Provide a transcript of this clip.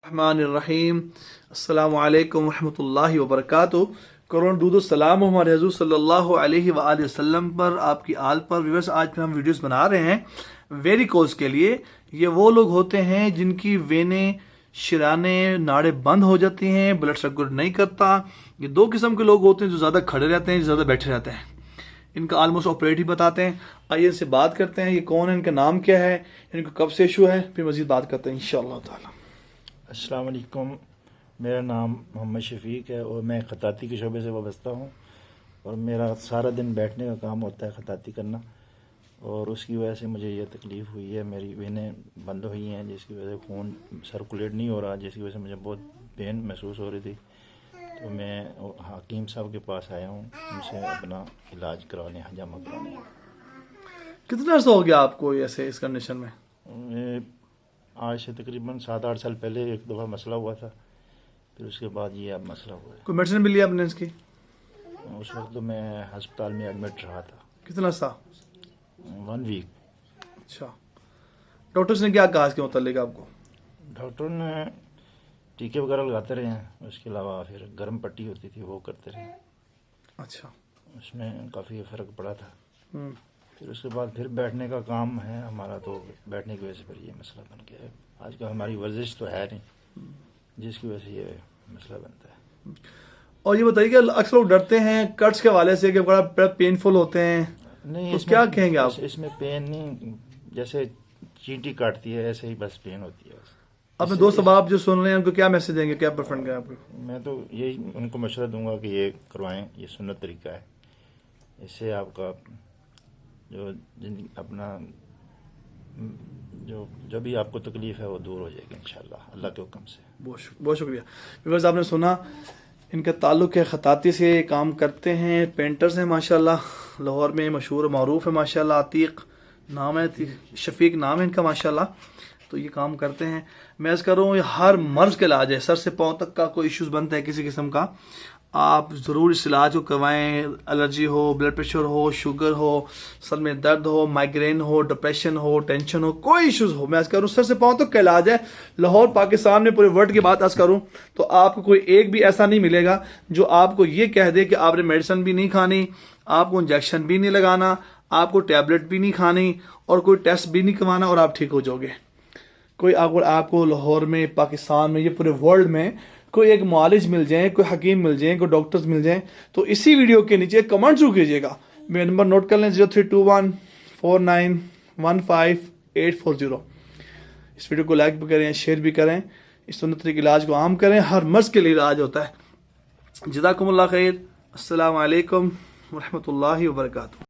الرحمن الرحیم السلام علیکم ورحمۃ اللہ وبرکاتہ۔ کروڑ درود و سلام ہمارے حضور صلی اللہ علیہ وآلہ وسلم پر، آپ کی آل پر۔ ویورز، آج پہ ہم ویڈیوز بنا رہے ہیں ویریکوز کے لیے۔ یہ وہ لوگ ہوتے ہیں جن کی وینیں، شرانے، ناڑیں بند ہو جاتی ہیں، بلڈ سرکولیٹ نہیں کرتا۔ یہ دو قسم کے لوگ ہوتے ہیں، جو زیادہ کھڑے رہتے ہیں، جو زیادہ بیٹھے رہتے ہیں۔ ان کا آلموسٹ آپریٹ ہی بتاتے ہیں۔ آئیے ان سے بات کرتے ہیں، یہ کون ہے، ان کا نام کیا ہے، ان کو کب سے ایشو ہے، پھر مزید بات کرتے ہیں انشاءاللہ تعالی۔ السلام علیکم، میرا نام محمد شفیق ہے اور میں خطاطی کے شعبے سے وابستہ ہوں، اور میرا سارا دن بیٹھنے کا کام ہوتا ہے، خطاطی کرنا، اور اس کی وجہ سے مجھے یہ تکلیف ہوئی ہے، میری وینیں بند ہوئی ہیں، جس کی وجہ سے خون سرکولیٹ نہیں ہو رہا، جس کی وجہ سے مجھے بہت پین محسوس ہو رہی تھی۔ تو میں حکیم صاحب کے پاس آیا ہوں، ان سے اپنا علاج کرانے، حجامہ کرانے۔ کتنا عرصہ ہو گیا آپ کو ایسے اس کنڈیشن میں؟ آج سے تقریباً 7-8 سال پہلے ایک دفعہ مسئلہ ہوا تھا، پھر اس کے بعد یہ اب مسئلہ ہوا ہے۔ کوئی میڈیسن بھی لیا آپ نے اس کی؟ اس وقت تو میں ہسپتال میں ایڈمٹ رہا تھا۔ کتنا عرصہ؟ 1 ویک۔ اچھا، ڈاکٹرز نے کیا کہا اس کے متعلق آپ کو؟ ڈاکٹر نے ٹیکے وغیرہ لگاتے رہے ہیں، اس کے علاوہ پھر گرم پٹی ہوتی تھی وہ کرتے رہے۔ اچھا، اس میں کافی فرق پڑا تھا۔ پھر اس کے بعد پھر بیٹھنے کا کام ہے ہمارا، تو بیٹھنے کی وجہ سے پھر یہ مسئلہ بن گیا ہے۔ آج کل ہماری ورزش تو ہے نہیں، جس کی وجہ سے یہ مسئلہ بنتا ہے۔ اور یہ بتائیے کہ اکثر لوگ ڈرتے ہیں کٹس کے حوالے سے کہ بڑا پینفل ہوتے ہیں، نہیں، تو کیا کہیں گے آپ؟ اس میں پین نہیں، جیسے چینٹی کاٹتی ہے ایسے ہی بس پین ہوتی ہے۔ اپنے دوست احباب جو سن رہے ہیں ان کو کیا میسج دیں گے، کیا پریفرنس کریں آپ کو؟ میں تو یہی ان کو مشورہ دوں گا کہ یہ کروائیں، یہ سنت طریقہ ہے، اس سے آپ کا اپنا جو بھی آپ کو تکلیف ہے وہ دور ہو جائے گی انشاءاللہ، اللہ کے حکم سے۔ بہت شکریہ۔ ویورز، آپ نے سنا ان کا تعلق ہے خطاطی سے، کام کرتے ہیں، پینٹرز ہیں ماشاءاللہ، لاہور میں مشہور و معروف ہے ماشاءاللہ۔ عتیق نام ہے، شفیق نام ہے ان کا ماشاءاللہ۔ تو یہ کام کرتے ہیں۔ میں اس کر رہا ہوں، یہ ہر مرض کا علاج ہے، سر سے پاؤں تک کا کوئی ایشوز بنتا ہے کسی قسم کا، آپ ضرور اس علاج کو کروائیں۔ الرجی ہو، بلڈ پریشر ہو، شوگر ہو، سر میں درد ہو، مائگرین ہو، ڈپریشن ہو، ٹینشن ہو، کوئی ایشوز ہو، میں عرض کروں سر سے پاؤں تک کا علاج ہے۔ لاہور پاکستان میں پورے ورلڈ کی بات عرض کروں تو آپ کو کوئی ایک بھی ایسا نہیں ملے گا جو آپ کو یہ کہہ دے کہ آپ نے میڈیسن بھی نہیں کھانی، آپ کو انجیکشن بھی نہیں لگانا، آپ کو ٹیبلٹ بھی نہیں کھانی، اور کوئی ٹیسٹ بھی نہیں کروانا، اور آپ ٹھیک ہو جاؤ گے۔ کوئی آپ کو لاہور میں، پاکستان میں، یہ پورے ورلڈ میں کوئی ایک معالج مل جائیں، کوئی حکیم مل جائیں، کوئی ڈاکٹرز مل جائیں، تو اسی ویڈیو کے نیچے کمنٹ ضرور کیجیے گا۔ میرا نمبر نوٹ کر لیں، 032149154840۔ اس ویڈیو کو لائک بھی کریں، شیئر بھی کریں، اس سنت طریقے علاج کو عام کریں، ہر مرض کے لیے علاج ہوتا ہے۔ جزاکم اللہ خیر، السلام علیکم ورحمۃ اللہ وبرکاتہ۔